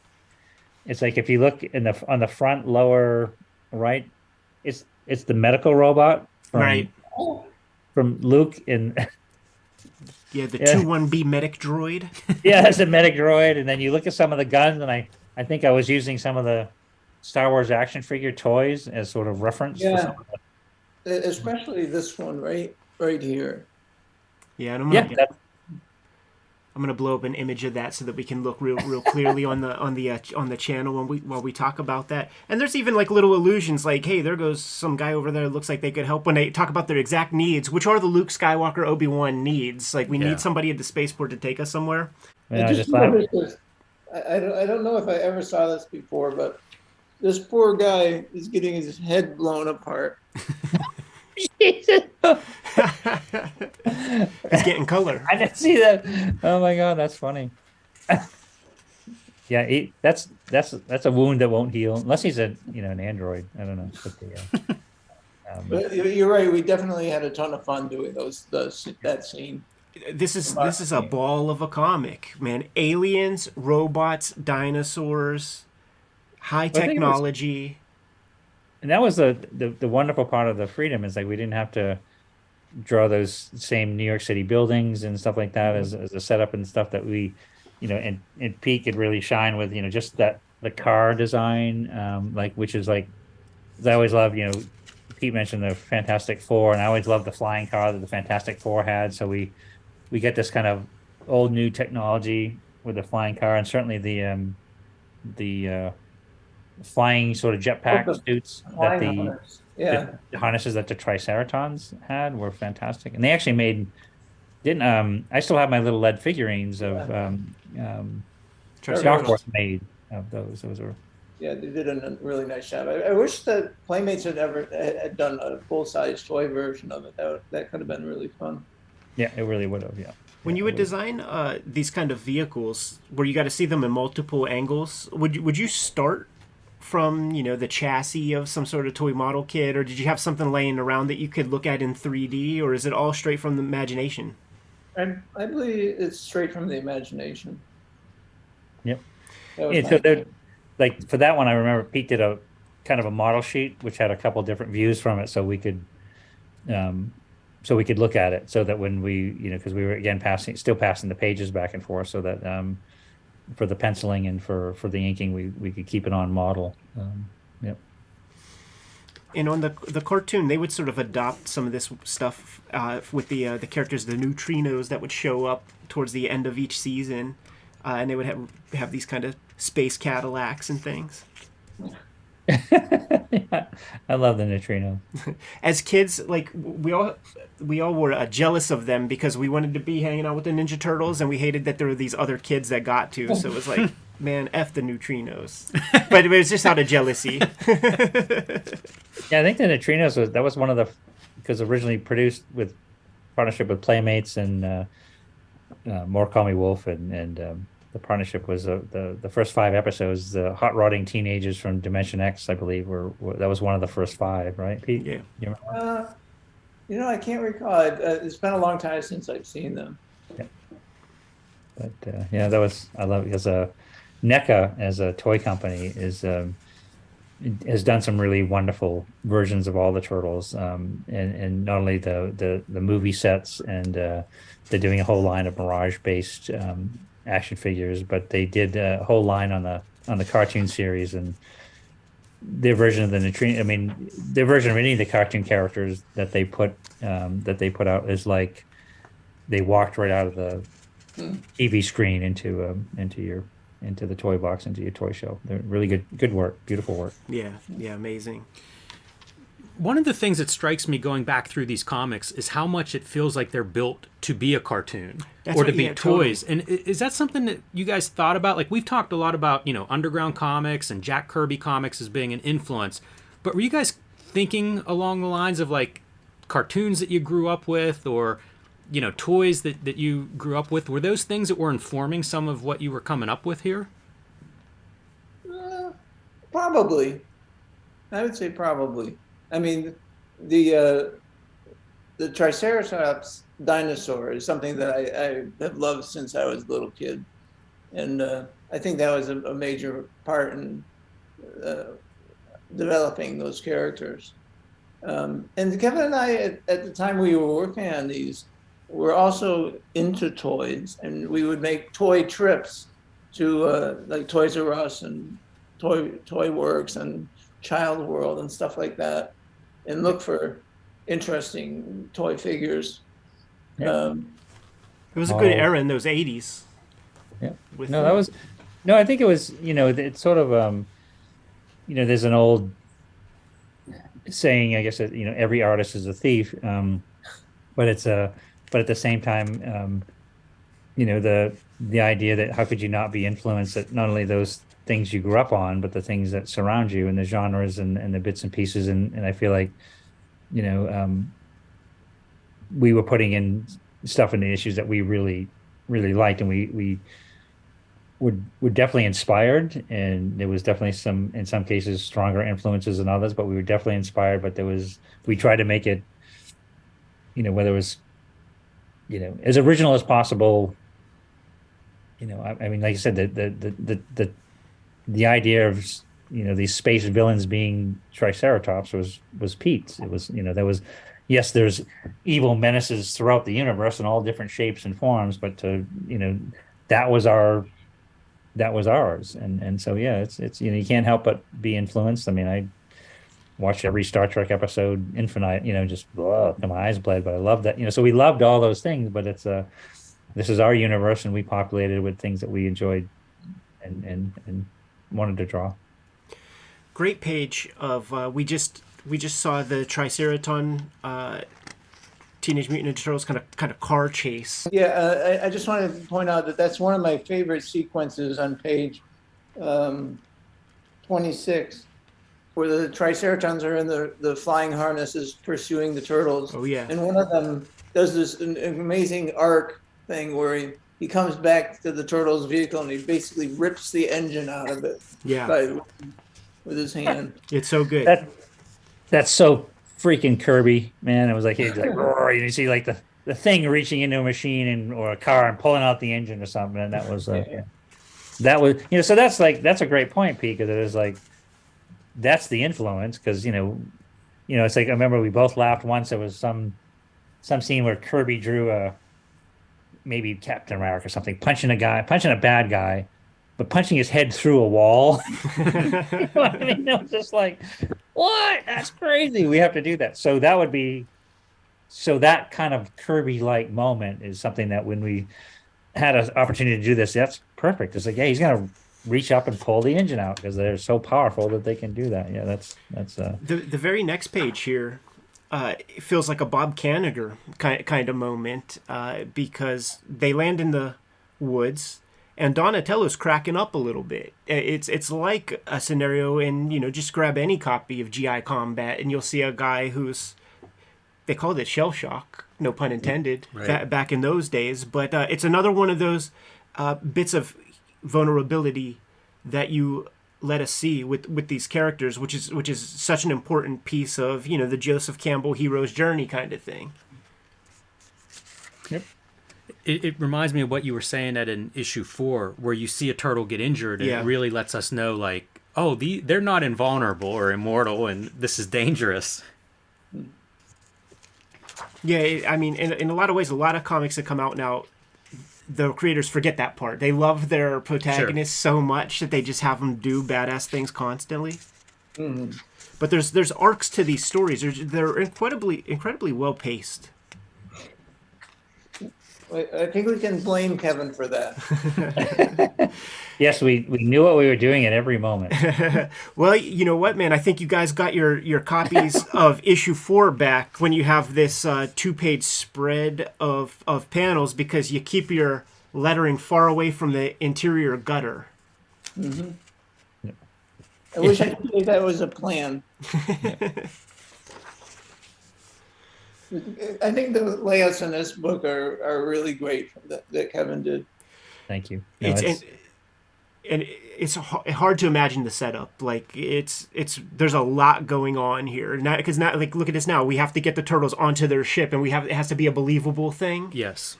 it's like, if you look on the front lower right, it's the medical robot from Luke in. Yeah, the 21B medic droid. Yeah, that's a medic droid. And then you look at some of the guns, and I think I was using some of the Star Wars action figure toys as sort of reference. Yeah, especially this one right here. Yeah, and I'm gonna blow up an image of that so that we can look real clearly on the channel while we talk about that. And there's even like little allusions, like, hey, there goes some guy over there that looks like they could help, when they talk about their exact needs, which are the Luke Skywalker Obi-Wan needs. Like, we need somebody at the spaceport to take us somewhere. Yeah, I don't know if I ever saw this before, but this poor guy is getting his head blown apart. Jesus. He's getting color. I didn't see that. Oh my God, that's funny. Yeah, that's a wound that won't heal unless he's an android. I don't know. But you're right. We definitely had a ton of fun doing that scene. This is a ball of a comic, man. Aliens, robots, dinosaurs, high technology. And that was the wonderful part of the freedom is like we didn't have to draw those same New York City buildings and stuff like that as a setup and stuff that we, and Pete could really shine with, just the car design, which is like, 'cause I always love, Pete mentioned the Fantastic Four, and I always loved the flying car that the Fantastic Four had. So we get this kind of old new technology with the flying car, and certainly the flying sort of jetpack suits that the harnesses that the Triceratons had were fantastic, and they actually didn't I still have my little lead figurines of Star Wars made of those. Those were they did a really nice job. I wish that Playmates had done a full-size toy version of it. That could have been really fun. Yeah, it really would have. Yeah. When you would design these kind of vehicles, where you got to see them in multiple angles, would you start from the chassis of some sort of toy model kit, or did you have something laying around that you could look at in 3D, or is it all straight from the imagination? I believe it's straight from the imagination. Yep. So like for that one, I remember Pete did a kind of a model sheet which had a couple different views from it, so we could look at it, so that when we because we were again still passing the pages back and forth, so that for the penciling and for the inking, we could keep it on model. Yep. And on the cartoon, they would sort of adopt some of this stuff with the characters, the neutrinos that would show up towards the end of each season, and they would have these kind of space Cadillacs and things. Yeah, I love the neutrino. As kids, like we all were jealous of them because we wanted to be hanging out with the Ninja Turtles, and we hated that there were these other kids that got to. So it was like, man, F the neutrinos. But it was just out of jealousy. Yeah, I think the neutrinos was one of the, because originally produced with partnership with Playmates and More Call Me Wolf, and the partnership was the first 5 episodes. The hot rodding teenagers from Dimension X, I believe, that was one of the first 5, right, Pete? Yeah. You remember? I can't recall. It's been a long time since I've seen them. Yeah. But yeah, I love it because NECA as a toy company has done some really wonderful versions of all the turtles, and not only the movie sets, and they're doing a whole line of Mirage based action figures, but they did a whole line on the cartoon series, and their version of the neutrino. I mean, their version of any of the cartoon characters that they put out is like they walked right out of the TV screen into the toy box, into your toy show. They're really good work, beautiful work. Yeah, amazing. One of the things that strikes me going back through these comics is how much it feels like they're built to be a cartoon or to be toys. Totally. And is that something that you guys thought about? Like, we've talked a lot about, Underground Comics and Jack Kirby Comics as being an influence. But were you guys thinking along the lines of, like, cartoons that you grew up with, or, toys that you grew up with? Were those things that were informing some of what you were coming up with here? Probably. I would say probably. I mean, the Triceratops dinosaur is something that I have loved since I was a little kid, and I think that was a major part in developing those characters. And Kevin and I, at the time we were working on these, were also into toys, and we would make toy trips to like Toys R Us and Toy Works and Child World and stuff like that, and look for interesting toy figures. It was a good era in those 80s. Yeah. I think it was, it's sort of, there's an old saying, I guess, that, every artist is a thief. But at the same time, the idea that how could you not be influenced at not only those things you grew up on, but the things that surround you and the genres and the bits and pieces. And I feel like, you know, we were putting in stuff in the issues that we really, really liked. And we were definitely inspired. And there was definitely in some cases, stronger influences than others, but we were definitely inspired. But we tried to make it, whether it was, as original as possible. I mean, like I said, the idea of these space villains being Triceratops was Pete's. It was there was, yes, there's evil menaces throughout the universe in all different shapes and forms, but that was ours, and so yeah, it's you can't help but be influenced. I mean, I watched every Star Trek episode infinite, just till my eyes bled, but I loved that, so we loved all those things, but it's this is our universe, and we populated it with things that we enjoyed and wanted to draw. Great page of we just saw the Triceraton Teenage Mutant Ninja Turtles kind of car chase. Yeah, I just wanted to point out that that's one of my favorite sequences on page 26, where the Triceratons are in the flying harnesses pursuing the turtles. Oh yeah. And one of them does this amazing arc thing where he comes back to the turtles' vehicle and he basically rips the engine out of it. Yeah. With his hand. It's so good. That's so freaking Kirby, man. It was like, roar, you see like the thing reaching into a machine or a car and pulling out the engine or something. And that was so that's a great point, Pete, because it is like, that's the influence. Because, it's like, I remember we both laughed once. There was some scene where Kirby drew maybe Captain America or something, punching a bad guy, but punching his head through a wall. You know what I mean? It was just like, what? That's crazy. We have to do that. So that kind of Kirby-like moment is something that when we had an opportunity to do this, that's perfect. It's like, yeah, he's going to reach up and pull the engine out because they're so powerful that they can do that. Yeah, that's the very next page here. It feels like a Bob Kanigher kind of moment because they land in the woods and Donatello's cracking up a little bit. It's like a scenario in, just grab any copy of GI Combat and you'll see a guy they called it shell shock, no pun intended, right. Back in those days. But it's another one of those bits of vulnerability that you let us see with these characters, which is such an important piece of the Joseph Campbell hero's journey kind of thing. Yep. It reminds me of what you were saying at an issue 4, where you see a turtle get injured, and it really lets us know, like, oh, they're not invulnerable or immortal, and this is dangerous. Yeah, I mean, in a lot of ways, a lot of comics that come out now, the creators forget that part. They love their protagonists so much that they just have them do badass things constantly. Mm-hmm. But there's arcs to these stories. They're incredibly well paced. I think we can blame Kevin for that. Yes, we knew what we were doing at every moment. Well, you know what, man? I think you guys got your copies of issue 4 back when you have this 2-page spread of panels because you keep your lettering far away from the interior gutter. Mm-hmm. Yep. I wish I could say that was a plan. I think the layouts in this book are really great that Kevin did. Thank you. No, it's hard to imagine the setup. Like it's there's a lot going on here. Because now, like, look at this now. We have to get the turtles onto their ship, and it has to be a believable thing. Yes.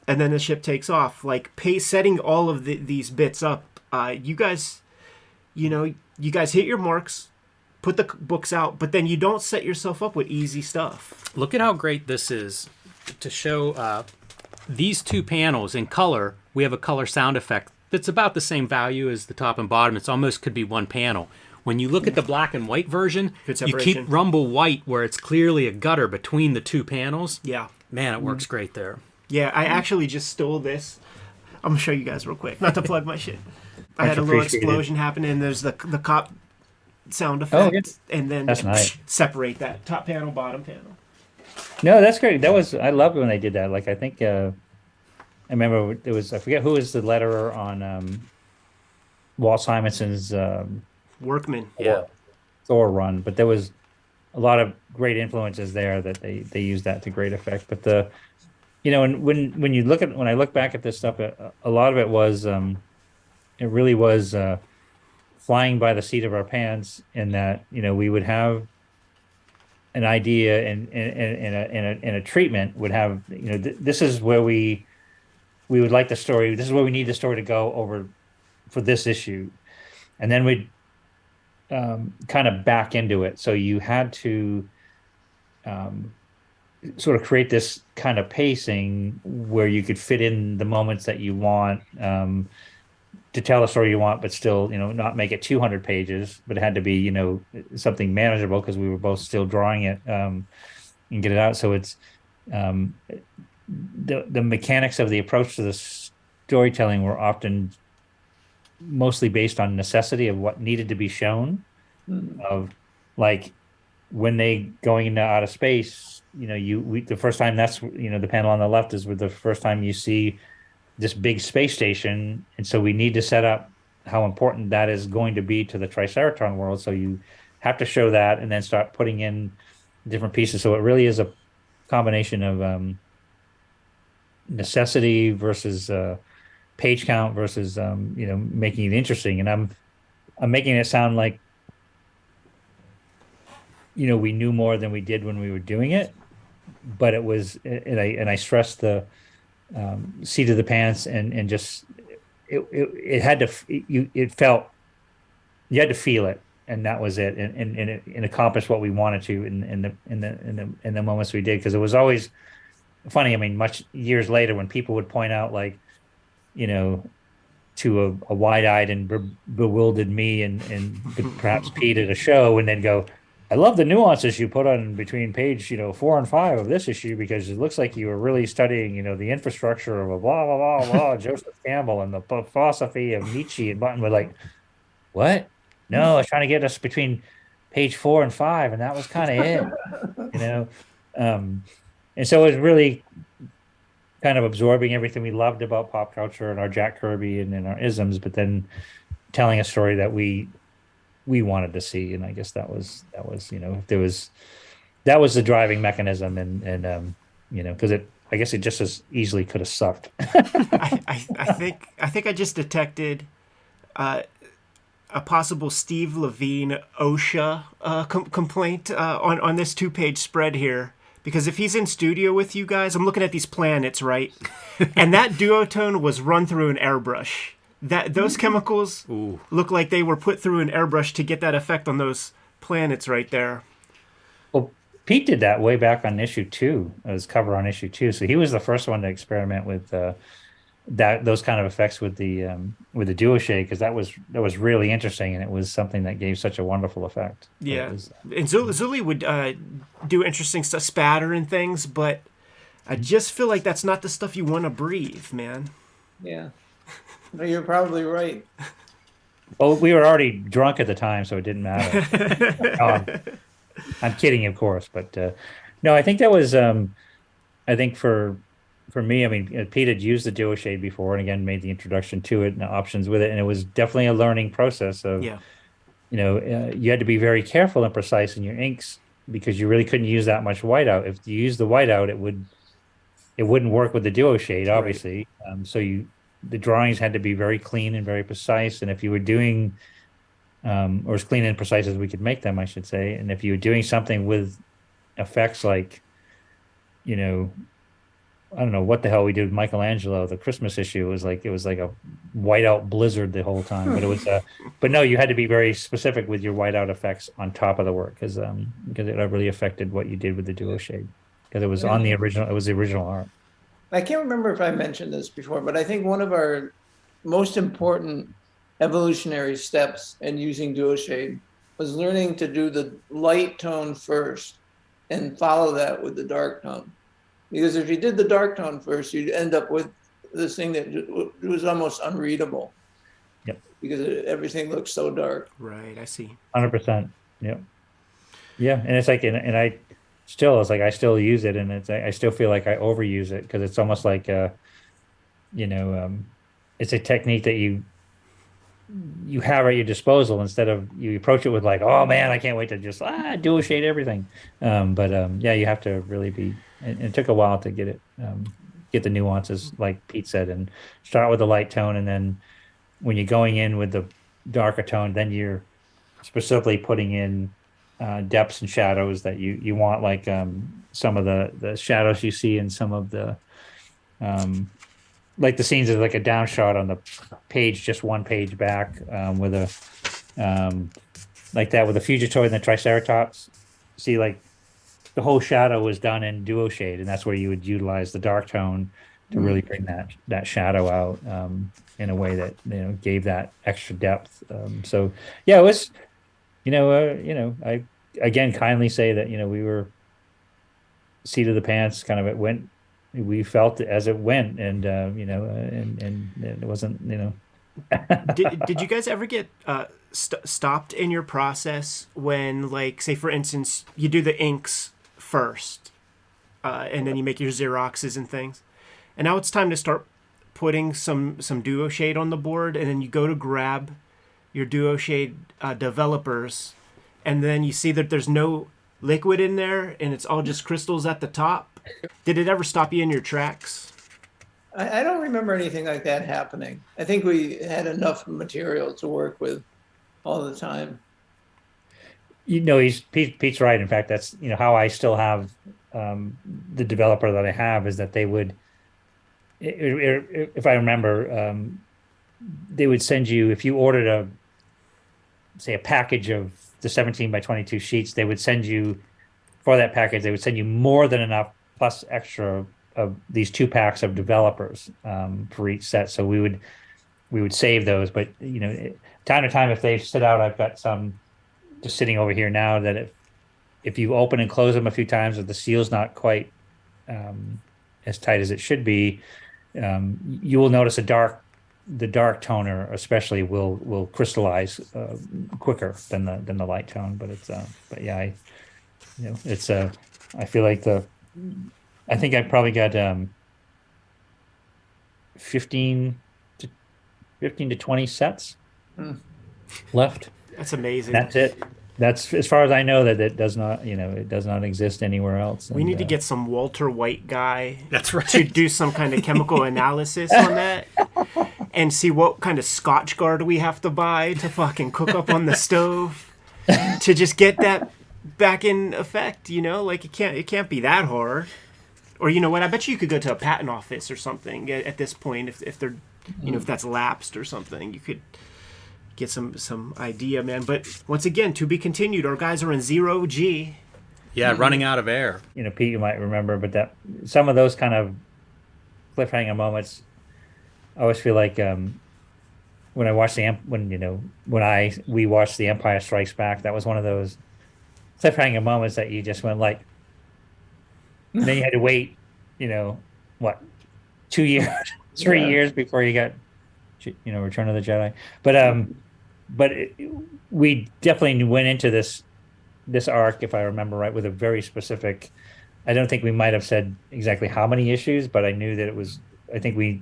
And then the ship takes off. Like setting all of these bits up. You guys hit your marks. Put the books out, but then you don't set yourself up with easy stuff. Look at how great this is to show these 2 panels in color. We have a color sound effect that's about the same value as the top and bottom. It's almost could be one panel. When you look at the black and white version, you keep Rumble white where it's clearly a gutter between the 2 panels. Yeah. Man, it works great there. Yeah, I actually just stole this. I'm going to show you guys real quick. Not to plug my shit. I had a little explosion happen, and there's the cop sound effect, and then nice. Separate that top panel, bottom panel. No, that's great. I loved when they did that. Like, I think I remember there was, I forget who was the letterer on Walt Simonson's Workman. Yeah. Thor run, but there was a lot of great influences there that they used that to great effect. But and when you look at when I look back at this stuff, a lot of it was it really was flying by the seat of our pants in that we would have an idea and a treatment would have this is where we would like the story, this is where we need the story to go over for this issue, and then we'd kind of back into it, so you had to sort of create this kind of pacing where you could fit in the moments that you want to tell the story you want, but still, not make it 200 pages, but it had to be, something manageable because we were both still drawing it and get it out. So it's the mechanics of the approach to the storytelling were often mostly based on necessity of what needed to be shown, of like when they going into outer space, the first time that's, the panel on the left is with the first time you see this big space station. And so we need to set up how important that is going to be to the Triceratron world. So you have to show that and then start putting in different pieces. So it really is a combination of necessity versus page count versus, making it interesting. And I'm making it sound like, we knew more than we did when we were doing it, but it was, and I stressed the seat of the pants and just it had to it felt you had to feel it, and that was it, and it accomplished what we wanted to in the moments we did, because it was always funny. I mean, much years later when people would point out like to a wide-eyed and bewildered me and perhaps Pete at a show, and then go, I love the nuances you put on between page, 4 and 5 of this issue, because it looks like you were really studying, the infrastructure of a blah, blah, blah, blah, Joseph Campbell and the philosophy of Nietzsche. And Button were like, what? No, I was trying to get us between page 4 and 5. And that was kind of it, And so it was really kind of absorbing everything we loved about pop culture and our Jack Kirby and our isms, but then telling a story that we wanted to see. And I guess that was that was the driving mechanism, and because I guess it just as easily could have sucked. I think I just detected a possible Steve Levine OSHA complaint on this 2-page spread here. Because if he's in studio with you guys, I'm looking at these planets, right? And that duotone was run through an airbrush. Those chemicals look like they were put through an airbrush to get that effect on those planets right there. Well, Pete did that way back on issue 2, his cover on issue 2. So he was the first one to experiment with those kind of effects with the duo shade, because that was really interesting, and it was something that gave such a wonderful effect. Yeah, and Zuli would do interesting stuff, spatter and things, but I just feel like that's not the stuff you want to breathe, man. Yeah. No, you're probably right. Well, we were already drunk at the time, so it didn't matter. I'm kidding, of course, but no, I think that was. I think for me, I mean, Pete had used the duo shade before, and again made the introduction to it and the options with it, and it was definitely a learning process. Of you had to be very careful and precise in your inks, because you really couldn't use that much whiteout. If you use the whiteout, it wouldn't work with the duo shade, obviously. Right. So the drawings had to be very clean and very precise. And if you were doing, or as clean and precise as we could make them, I should say. And if you were doing something with effects like, I don't know what the hell we did with Michelangelo, the Christmas issue, it was like a whiteout blizzard the whole time. But it was, but no, you had to be very specific with your whiteout effects on top of the work, because it really affected what you did with the duo shade, because it was on the original. It was the original art. I can't remember if I mentioned this before, but I think one of our most important evolutionary steps in using duo shade was learning to do the light tone first and follow that with the dark tone. Because if you did the dark tone first, you'd end up with this thing that was almost unreadable. Yep. Because everything looks so dark. Right, I see. 100%. Yep. Yeah, and it's like, and I still use it, and I still feel like I overuse it, because it's almost like it's a technique that you have at your disposal instead of you approach it with like, oh man, I can't wait to just dual shade everything. Yeah, you have to really be. And it took a while to get the nuances, like Pete said, and start with the light tone, and then when you're going in with the darker tone, then you're specifically putting in depths and shadows that you want, like some of the shadows you see in some of the like the scenes of like a down shot on the page, just one page back, with a like that with the Fugitoid and the Triceratops. See, like the whole shadow was done in duo shade, and that's where you would utilize the dark tone to really bring that shadow out in a way that gave that extra depth. So yeah, it was I again kindly say that we were seat of the pants, kind of we felt it as it went, and and it wasn't did you guys ever get stopped in your process when, like, say for instance, you do the inks first, and then you make your Xeroxes and things, and now it's time to start putting some duo shade on the board, and then you go to grab your duo shade developers, and then you see that there's no liquid in there and it's all just crystals at the top? Did it ever stop you in your tracks? I don't remember anything like that happening. I think we had enough material to work with all the time. Pete's right. In fact, that's how I still have the developer that I have, is that they would, if I remember, they would send you, if you ordered a package of the 17 by 22 sheets, they would send you, for that package, they would send you more than enough plus extra of these 2 packs of developers for each set. So we would save those, but time to time, if they sit out, I've got some just sitting over here now that if you open and close them a few times, or the seal's not quite as tight as it should be, you will notice the dark toner especially will crystallize quicker than the light tone. But yeah, I feel like I think I probably got 15 to 20 sets left. That's amazing. That's it. That's as far as I know, that it does not exist anywhere else. We need to get some Walter White guy. That's right. To do some kind of chemical analysis on that, and see what kind of Scotch guard we have to buy to fucking cook up on the stove to just get that back in effect. Like it can't be that hard. Or you know what? I bet you could go to a patent office or something at this point, if they're if that's lapsed or something. You could get some idea, man. But once again, to be continued. Our guys are in 0G. Yeah, running out of air. Pete, you might remember, but that some of those kind of cliffhanger moments, I always feel like when I watched we watched The Empire Strikes Back, that was one of those cliffhanger moments that you just went like, and then you had to wait, 2 years, 3 years before you got, Return of the Jedi. But we definitely went into this arc, if I remember right, with a very specific. I don't think we might have said exactly how many issues, but I knew that it was. I think we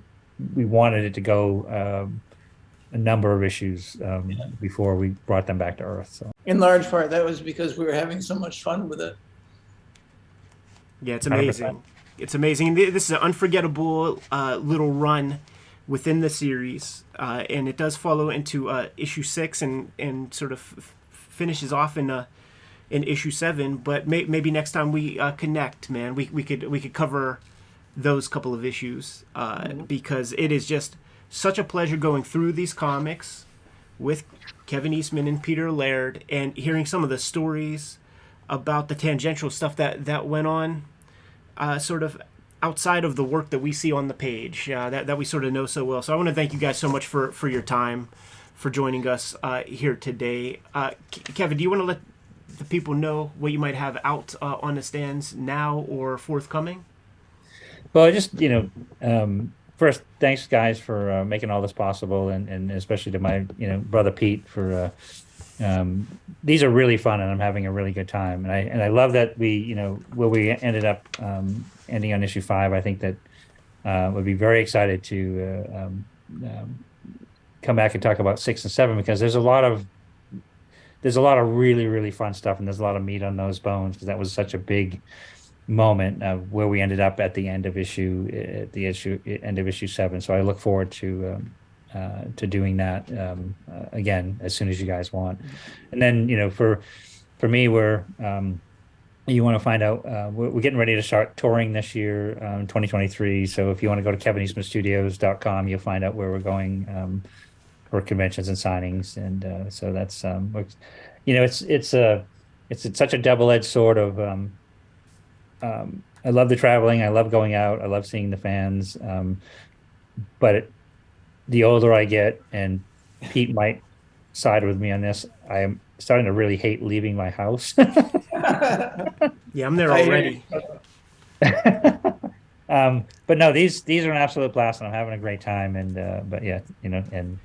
wanted it to go a number of issues before we brought them back to Earth. So in large part, that was because we were having so much fun with it. Yeah, it's amazing. 100%. It's amazing. This is an unforgettable little run within the series, and it does follow into issue 6 and sort of finishes off in issue 7. But maybe next time we connect, man, we could cover those couple of issues because it is just such a pleasure going through these comics with Kevin Eastman and Peter Laird and hearing some of the stories about the tangential stuff that went on sort of outside of the work that we see on the page that we sort of know so well. So I want to thank you guys so much for your time, for joining us here today. Kevin, do you want to let the people know what you might have out on the stands now or forthcoming? Well, just, first, thanks guys for making all this possible, and especially to my, brother Pete for, these are really fun, and I'm having a really good time. And I love that we, where we ended up ending on issue 5. I think that would be very excited to come back and talk about 6 and 7 because there's a lot of really really fun stuff and there's a lot of meat on those bones because that was such a big moment of where we ended up at the end of issue 7. So I look forward to doing that again as soon as you guys want. And then for me, you want to find out we're getting ready to start touring this year, 2023. So if you want to go to KevinEastmanStudios.com, you'll find out where we're going for conventions and signings. And so that's it's such a double-edged sword of I love the traveling, I love going out, I love seeing the fans, but the older I get, and Pete might side with me on this, I am starting to really hate leaving my house. Yeah, I'm there already. But no, these are an absolute blast, and I'm having a great time. And but yeah, and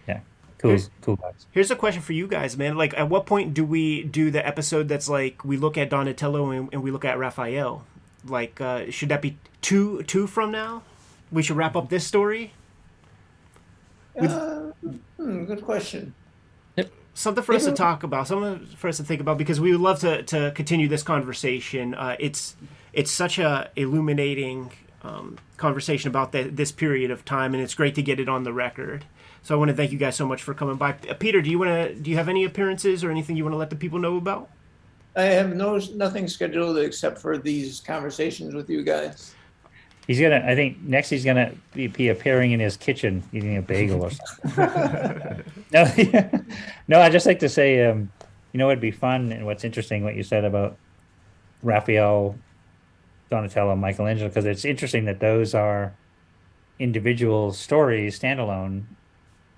yeah, cool guys. Here's a question for you guys, man. Like, at what point do we do the episode that's like we look at Donatello and we look at Raphael? Like, should that be two from now? We should wrap up this story. Good question. Something for us to talk about, something for us to think about, because we would love to continue this conversation. It's such a illuminating conversation about this period of time, and it's great to get it on the record. So I want to thank you guys so much for coming by. Peter, do you have any appearances or anything you want to let the people know about? I have nothing scheduled except for these conversations with you guys. I think next he's gonna be appearing in his kitchen eating a bagel or something. No, I just like to say, it'd be fun, and what's interesting, what you said about Raphael, Donatello, Michelangelo, because it's interesting that those are individual stories, standalone.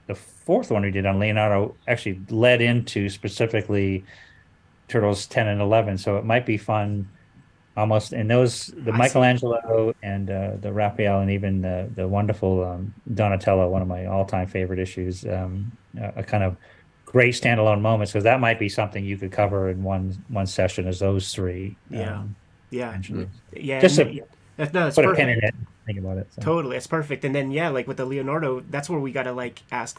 The fourth one we did on Leonardo actually led into specifically Turtles 10 and 11, so it might be fun. Almost, and the Michelangelo and the Raphael and even the wonderful Donatello, one of my all-time favorite issues, a kind of great standalone moments, because that might be something you could cover in one session as those three. Yeah. Just that's put perfect. a pin in it. Think about it. So. Totally, it's perfect. And then like with the Leonardo, that's where we gotta ask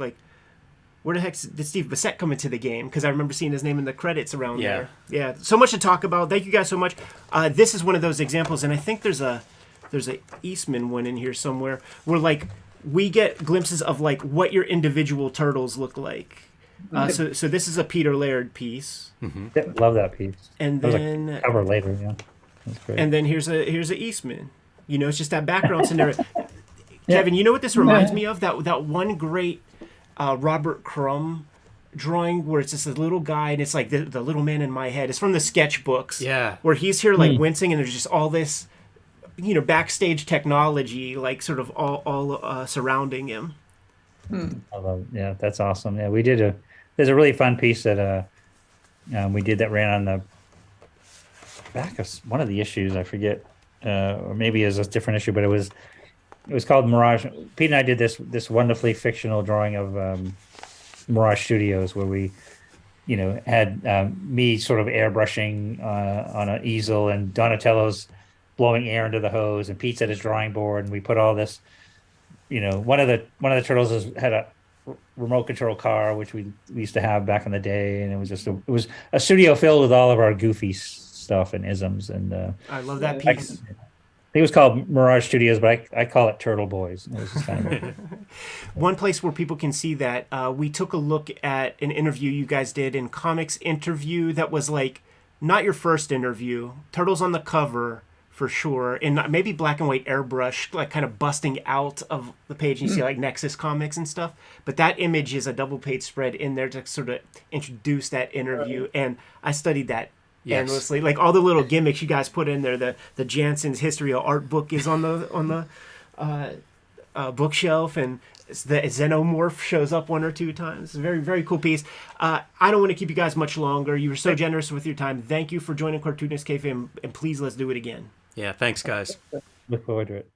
where the heck did Steve Bissette come into the game? Because I remember seeing his name in the credits around there. Yeah, so much to talk about. Thank you guys so much. This is one of those examples, and I think there's a Eastman one in here somewhere where we get glimpses of what your individual turtles look like. So this is a Peter Laird piece. Mm-hmm. Yeah, love that piece. And then cover later, yeah, that's great. And then here's a Eastman. It's just that background scenario. Kevin, you know what this reminds me of? That one great Robert Crumb drawing where it's just a little guy and it's like the little man in my head. It's from the sketchbooks. Yeah. Where he's here wincing and there's just all this, backstage technology sort of all surrounding him. I love. Yeah, that's awesome. Yeah, there's a really fun piece that we did that ran on the back of one of the issues. I forget, or maybe it's a different issue, but it was called Mirage. Pete and I did this wonderfully fictional drawing of Mirage Studios where we, had me sort of airbrushing on an easel and Donatello's blowing air into the hose and Pete's at his drawing board, and we put all this. One of the turtles had a remote control car, which we used to have back in the day, and it was a studio filled with all of our goofy stuff and isms. And I love that piece. I think it was called Mirage Studios, but I call it Turtle Boys. It was just kind of one place where people can see that. We took a look at an interview you guys did in Comics Interview that was not your first interview. Turtles on the cover for sure, and maybe black and white airbrush, kind of busting out of the page. And you see Nexus Comics and stuff. But that image is a double page spread in there to sort of introduce that interview, and I studied that. Yes. Endlessly, all the little gimmicks you guys put in there. The Jansen's History of Art book is on the bookshelf, and the Xenomorph shows up one or two times. It's a very, very cool piece. I don't want to keep you guys much longer. You were so generous with your time. Thank you for joining Cartoonist Kayfabe, and please let's do it again. Yeah, thanks guys. Look forward to it.